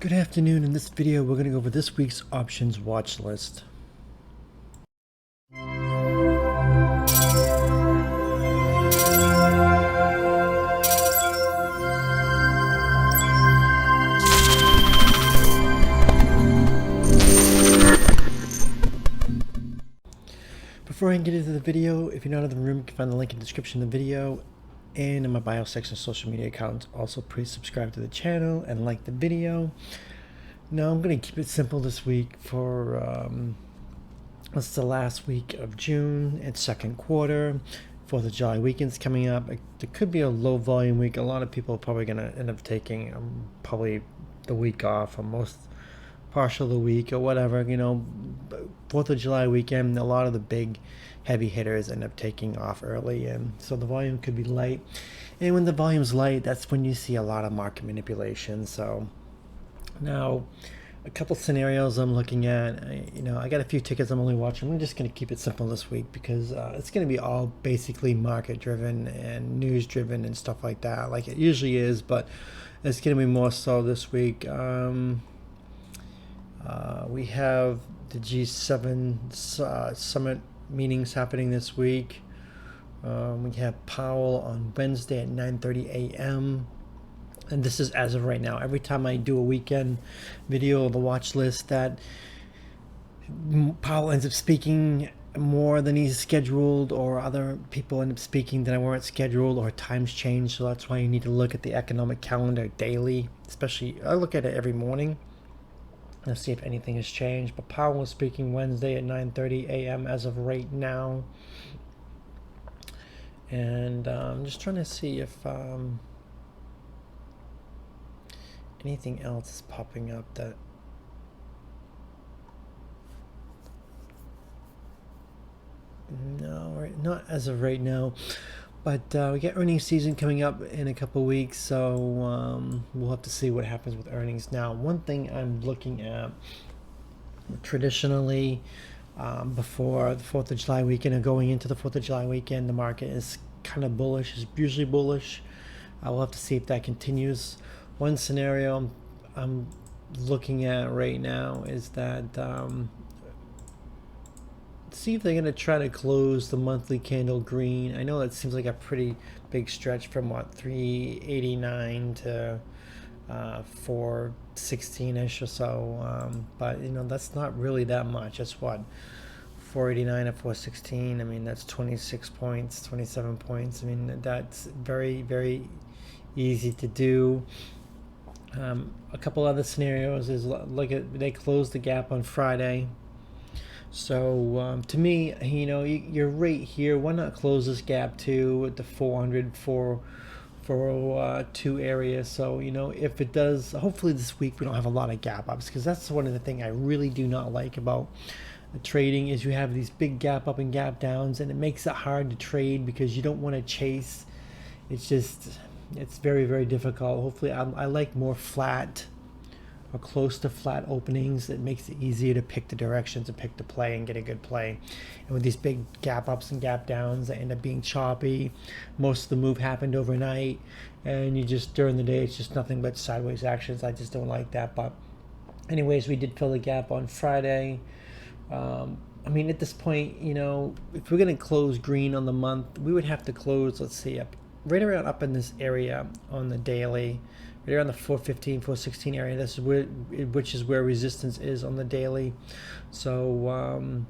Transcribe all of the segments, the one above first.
Good afternoon. In this video, we're going to go over this week's options watch list. Before I get into the video, if you're not in the room, you can find the link in the description of the video and in my bio section of social media accounts. Also, please subscribe to the channel and like the video. Now, I'm going to keep it simple this week for it's the last week of June. It's second quarter. 4th of July weekend's coming up. There could be a low volume week. A lot of people are probably going to end up taking probably the week off, or most partial of the week, or whatever. 4th of July weekend, a lot of the big heavy hitters end up taking off early, and so the volume could be light. And when the volume's light, that's when you see a lot of market manipulation. So now, a couple scenarios I'm looking at. I got a few tickets I'm only watching. I'm just going to keep it simple this week because it's going to be all basically market driven and news driven and stuff like that, like it usually is, but it's going to be more so this week. We have the G7 summit meetings happening this week. We have Powell on Wednesday at 9:30 a.m. And this is as of right now. Every time I do a weekend video of the watch list, that Powell ends up speaking more than he's scheduled, or other people end up speaking that weren't scheduled, or times change. So that's why you need to look at the economic calendar daily. Especially, I look at it every morning. Let's see if anything has changed. But Powell was speaking Wednesday at 9:30 a.m. as of right now. And I'm just trying to see if anything else is popping up that no, not as of right now. But we get earnings season coming up in a couple weeks, so we'll have to see what happens with earnings. Now, one thing I'm looking at traditionally before the 4th of July weekend and going into the 4th of July weekend, the market is kind of bullish, is usually bullish. We'll have to see if that continues. One scenario I'm looking at right now is that see if they're going to try to close the monthly candle green. I know that seems like a pretty big stretch from what, 389 to 416-ish or so, but that's not really that much. That's what, 489 to 416. I mean, that's 26 points, 27 points. I mean, that's very, very easy to do. A couple other scenarios is look at, they closed the gap on Friday. So to me, you're right here. Why not close this gap too at the 402 area? So if it does, hopefully this week we don't have a lot of gap ups, because that's one of the things I really do not like about trading is you have these big gap up and gap downs, and it makes it hard to trade because you don't want to chase. It's very, very difficult. Hopefully I like more flat or close to flat openings. It makes it easier to pick the directions and pick the play and get a good play. And with these big gap ups and gap downs that end up being choppy, most of the move happened overnight, and you just during the day it's just nothing but sideways actions. I just don't like that. But anyways, we did fill the gap on Friday. I mean, at this point, if we're going to close green on the month, we would have to close, let's see, right around up in this area on the daily, right around the 415, 416 area. This is which is where resistance is on the daily. So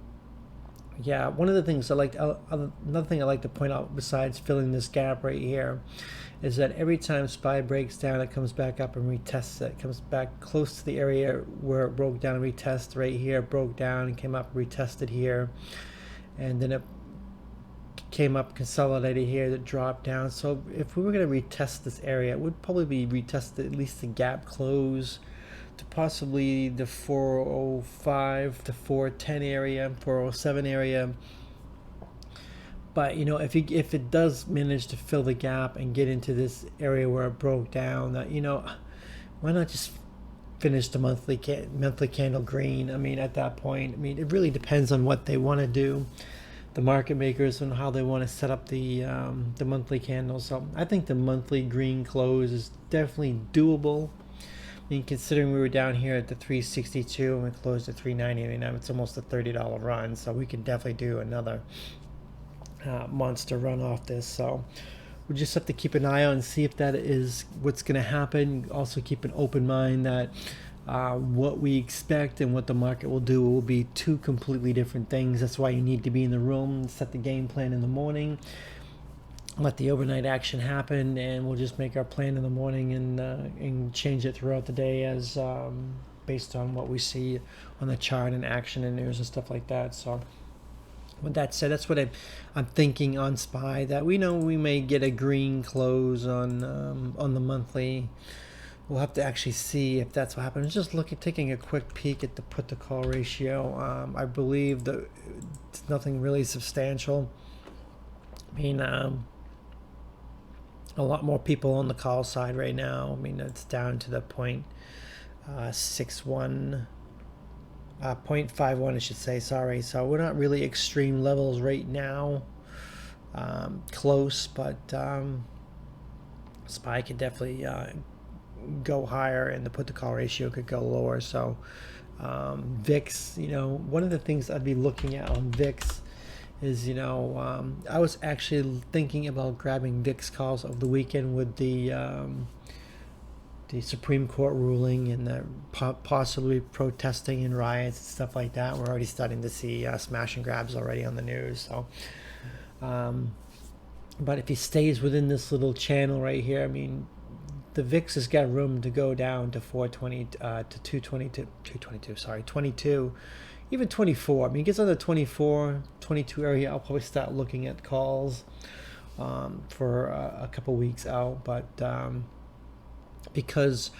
yeah, one of the things another thing I like to point out besides filling this gap right here is that every time SPY breaks down, it comes back up and retests it. It comes back close to the area where it broke down and retest right here, broke down and came up, retested here, and then it came up, consolidated here, that dropped down. So if we were going to retest this area, it would probably be retested at least the gap close to possibly the 405 to 410 area, 407 area. But if it does manage to fill the gap and get into this area where it broke down, that why not just finish the monthly candle green? I mean, at that point, I mean, it really depends on what they want to do, the market makers, and how they want to set up the monthly candle. So I think the monthly green close is definitely doable. mean, considering we were down here at the 362 and we closed at 390, I mean, it's almost a $30 run, so we can definitely do another monster run off this. So we just have to keep an eye on and see if that is what's going to happen. Also keep an open mind that what we expect and what the market will do will be two completely different things. That's why you need to be in the room, set the game plan in the morning, let the overnight action happen, and we'll just make our plan in the morning and change it throughout the day as based on what we see on the chart and action and news and stuff like that. So with that said, that's what I'm thinking on SPY, that we know we may get a green close on the monthly. We'll have to actually see if that's what happens. Just taking a quick peek at the put to call ratio. I believe that it's nothing really substantial. I mean, a lot more people on the call side right now. I mean, it's down to the 0.61. 0.51, I should say, sorry. So we're not really extreme levels right now. Close, but SPY could definitely go higher, and the put to call ratio could go lower. So VIX, one of the things I'd be looking at on VIX is, I was actually thinking about grabbing VIX calls over the weekend with the Supreme Court ruling and the possibly protesting and riots and stuff like that. We're already starting to see smash and grabs already on the news. So, but if he stays within this little channel right here, I mean, the VIX has got room to go down to 420 to 222. Sorry, 22, even 24. I mean, it gets on the 24, 22 area. I'll probably start looking at calls for a couple weeks out, but because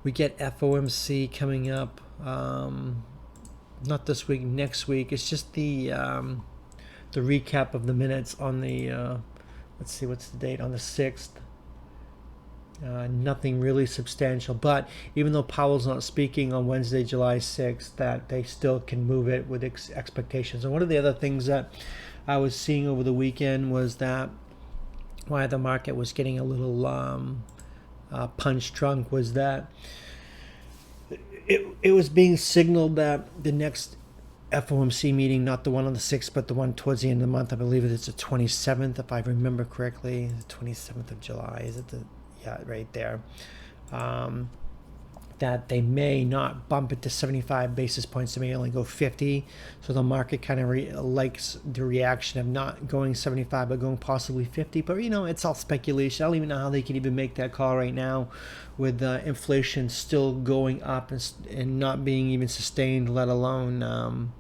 we get FOMC coming up, not this week, next week. It's just the recap of the minutes on the let's see, what's the date, on the 6th. Nothing really substantial, but even though Powell's not speaking on Wednesday, July 6th, that they still can move it with expectations. And one of the other things that I was seeing over the weekend was that why the market was getting a little punch drunk was that it was being signaled that the next FOMC meeting, not the one on the 6th, but the one towards the end of the month, I believe it's the 27th, if I remember correctly, the 27th of July, is it right there, that they may not bump it to 75 basis points, they may only go 50, so the market kind of likes the reaction of not going 75 but going possibly 50, but it's all speculation. I don't even know how they can even make that call right now with inflation still going up and not being even sustained, let alone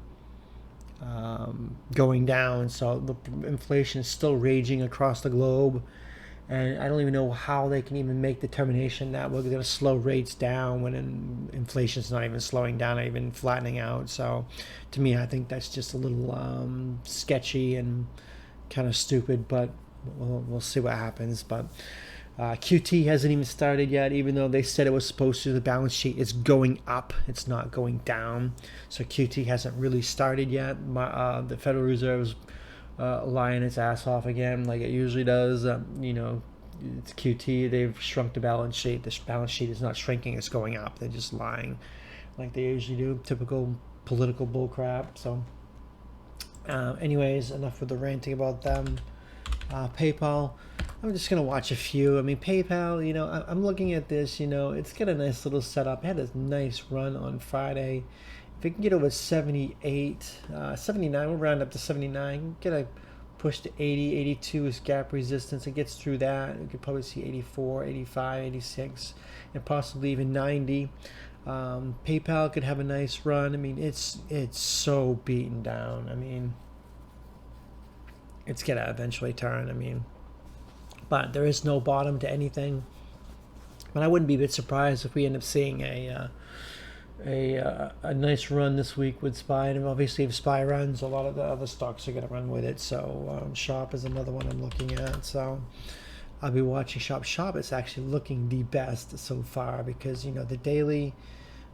going down. So the inflation is still raging across the globe, and I don't even know how they can even make the determination that we're going to slow rates down when inflation's not even slowing down, not even flattening out. So to me, I think that's just a little sketchy and kind of stupid, but we'll see what happens. But QT hasn't even started yet, even though they said it was supposed to. The balance sheet is going up, it's not going down. So QT hasn't really started yet. The Federal Reserve's lying its ass off again, like it usually does. It's QT. They've shrunk the balance sheet. The balance sheet is not shrinking; it's going up. They're just lying, like they usually do. Typical political bullcrap. So, anyways, enough with the ranting about them. PayPal. I'm just gonna watch a few. I mean, PayPal. I'm looking at this. It's got a nice little setup. It had a nice run on Friday. If it can get over 78, 79, we'll round up to 79. Get a push to 80, 82 is gap resistance. It gets through that. You could probably see 84, 85, 86, and possibly even 90. PayPal could have a nice run. I mean, it's so beaten down. I mean, it's gonna eventually turn. I mean, but there is no bottom to anything. But I wouldn't be a bit surprised if we end up seeing a nice run this week with SPY, and obviously if SPY runs, a lot of the other stocks are going to run with it. So Shop is another one I'm looking at. So I'll be watching Shop. Shop is actually looking the best so far because the daily.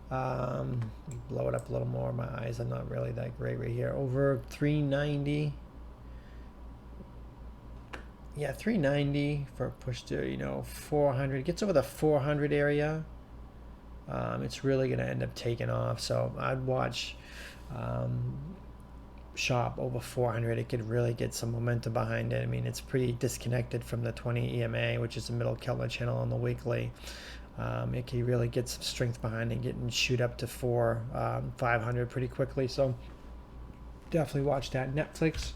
Blow it up a little more. My eyes are not really that great right here. Over 390. Yeah, 390 for a push to 400. Gets over the 400 area. it's really going to end up taking off. So I'd watch shop over 400. It could really get some momentum behind it. I mean, it's pretty disconnected from the 20 EMA, which is the middle Keltner channel on the weekly. It can really get some strength behind it, and shoot up to 500 pretty quickly. So definitely watch that. Netflix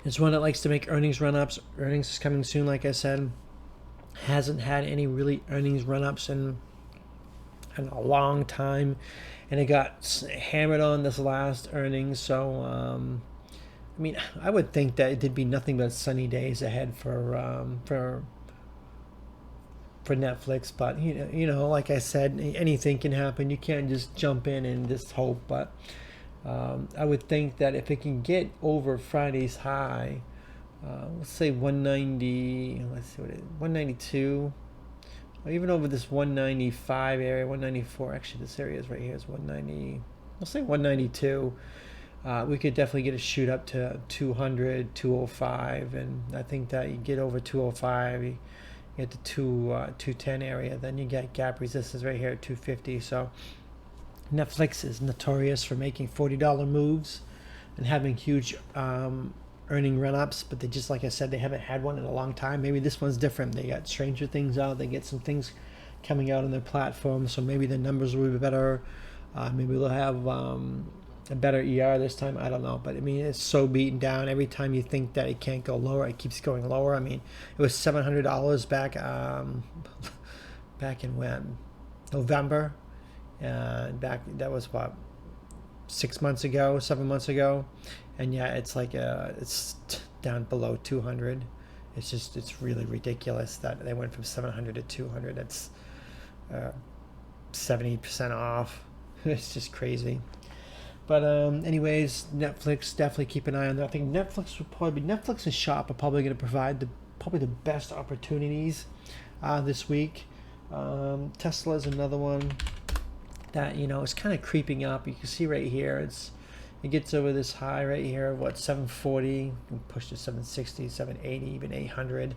is one that likes to make earnings run-ups. Earnings is coming soon, like I said. Hasn't had any really earnings run-ups in a long time, and it got hammered on this last earnings. So I mean, I would think that it would be nothing but sunny days ahead for Netflix. But you know, like I said, anything can happen. You can't just jump in and just hope. But I would think that if it can get over Friday's high, let's say 190, let's see what it is, 192, or even over this 195 area, 194. Actually, this area is right here is 190. Let's say 192. We could definitely get a shoot up to 200, 205, and I think that you get over 205, you get the 210 area, then you get gap resistance right here at 250. So Netflix is notorious for making $40 moves and having huge earning run-ups, but they just, like I said, they haven't had one in a long time. Maybe this one's different. They got Stranger Things out. They get some things coming out on their platform, so maybe the numbers will be better. Maybe they'll have a better ER this time. I don't know, but I mean, it's so beaten down. Every time you think that it can't go lower, it keeps going lower. I mean, it was $700 back back in when? November. Back, that was what, 6 months ago, 7 months ago, and yeah, it's like it's down below 200. It's really ridiculous that they went from 700 to 200. That's 70% off. It's just crazy. But anyways, Netflix, definitely keep an eye on that. I think Netflix and Shop are probably going to provide the best opportunities this week. Tesla is another one that, you know, is kind of creeping up. You can see right here, it gets over this high right here, what, 740, you can push to 760, 780, even 800.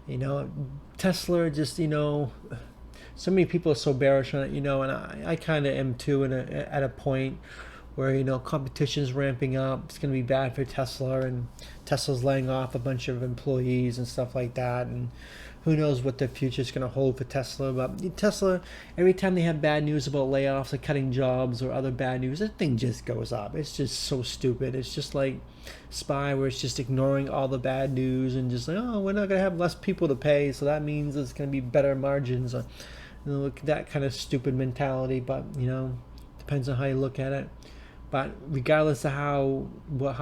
You know, Tesla, just, you know, so many people are so bearish on it, you know, and I kind of am too, at a point where, you know, competition's ramping up. It's going to be bad for Tesla, and Tesla's laying off a bunch of employees and stuff like that, and who knows what the future is going to hold for Tesla. But Tesla, every time they have bad news about layoffs or cutting jobs or other bad news, that thing just goes up. It's just so stupid. It's just like SPY, where it's just ignoring all the bad news and just like, oh, we're not going to have less people to pay, so that means it's going to be better margins. You know, that kind of stupid mentality. But, you know, depends on how you look at it. But regardless of how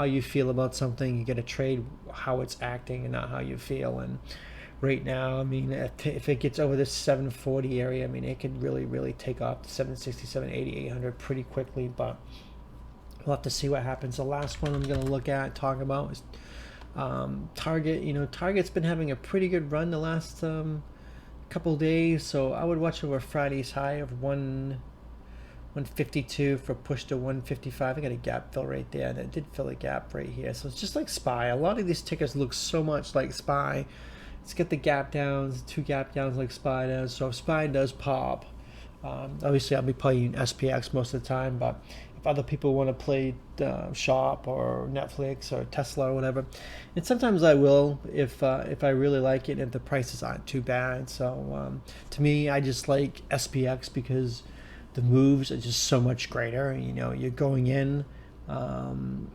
you feel about something, you got to trade how it's acting and not how you feel. And right now, I mean, if it gets over this 740 area, I mean, it could really, really take off to 760, 780, 800 pretty quickly. But we'll have to see what happens. The last one I'm going to talk about is Target. You know, Target's been having a pretty good run the last couple days. So I would watch over Friday's high of 152 for push to 155. I got a gap fill right there, and it did fill a gap right here. So it's just like SPY. A lot of these tickers look so much like SPY. It's got the gap downs, 2 gap downs like SPY does. So if SPY does pop, obviously I'll be playing SPX most of the time, but if other people want to play Shop or Netflix or Tesla or whatever, and sometimes I will if I really like it and the prices aren't too bad. So to me, I just like SPX because the moves are just so much greater. You know, you're going in, and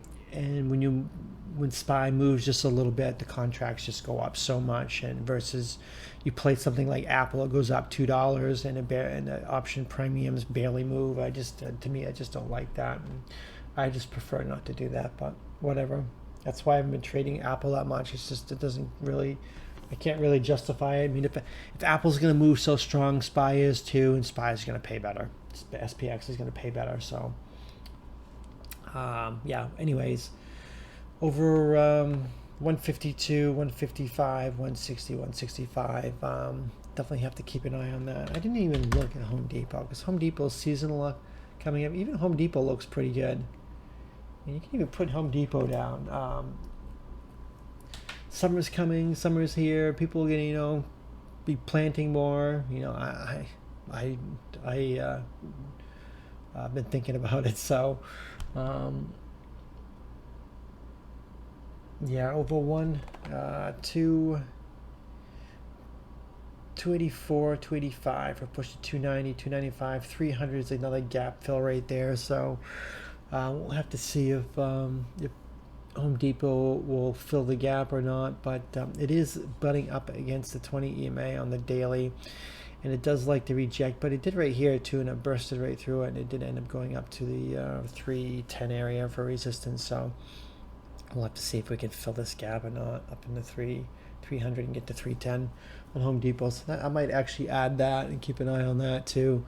when SPY moves just a little bit, the contracts just go up so much. And versus you play something like Apple, it goes up $2, and the option premiums barely move. To me, I just don't like that, and I just prefer not to do that. But whatever. That's why I haven't been trading Apple that much. It's just I can't really justify it. I mean, if Apple's going to move so strong, SPY is too, and SPY is going to pay better. SPX is going to pay better. So, yeah. Anyways, over 152, 155, 160, 165. Definitely have to keep an eye on that. I didn't even look at Home Depot because Home Depot's seasonal coming up. Even Home Depot looks pretty good. And you can even put Home Depot down. Summer's coming. Summer's here. People are going to, be planting more. I I've been thinking about it. So um, yeah, over one, 284, 285, or push to 290, 295, 300 is another gap fill right there. So we'll have to see if Home Depot will fill the gap or not, but it is butting up against the 20 EMA on the daily, and it does like to reject, but it did right here too, and it bursted right through it, and it did end up going up to the 310 area for resistance. So we'll have to see if we can fill this gap or not up in the 300 and get to 310 on Home Depot. So that, I might actually add that and keep an eye on that too.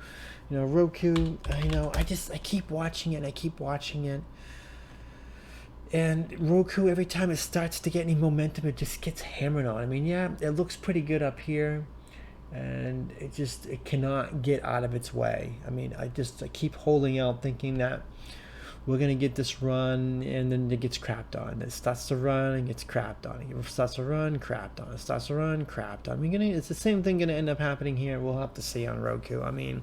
You know, Roku, I keep watching it, and Roku, every time it starts to get any momentum, it just gets hammered on. I mean, yeah, it looks pretty good up here, and it cannot get out of its way. I mean, I keep holding out, thinking that we're gonna get this run, and then it gets crapped on. It starts to run and gets crapped on. It starts to run, crapped on. It starts to run, crapped on. It's the same thing gonna end up happening here. We'll have to see on Roku. I mean,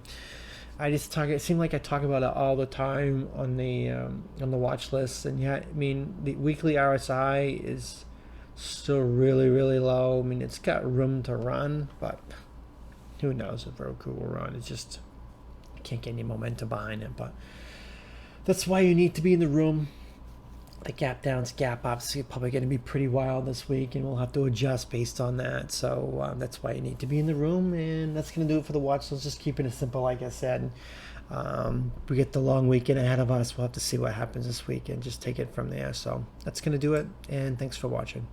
it seemed like I talk about it all the time on the watch list, and yet, I mean, the weekly RSI is still really, really low. I mean, it's got room to run, but who knows if Roku will run? It's just, can't get any momentum behind it. But that's why you need to be in the room. The gap downs, gap ups are probably going to be pretty wild this week, and we'll have to adjust based on that. So that's why you need to be in the room, and that's going to do it for the watch. So just keeping it simple, like I said. We get the long weekend ahead of us. We'll have to see what happens this week and just take it from there. So that's going to do it, and thanks for watching.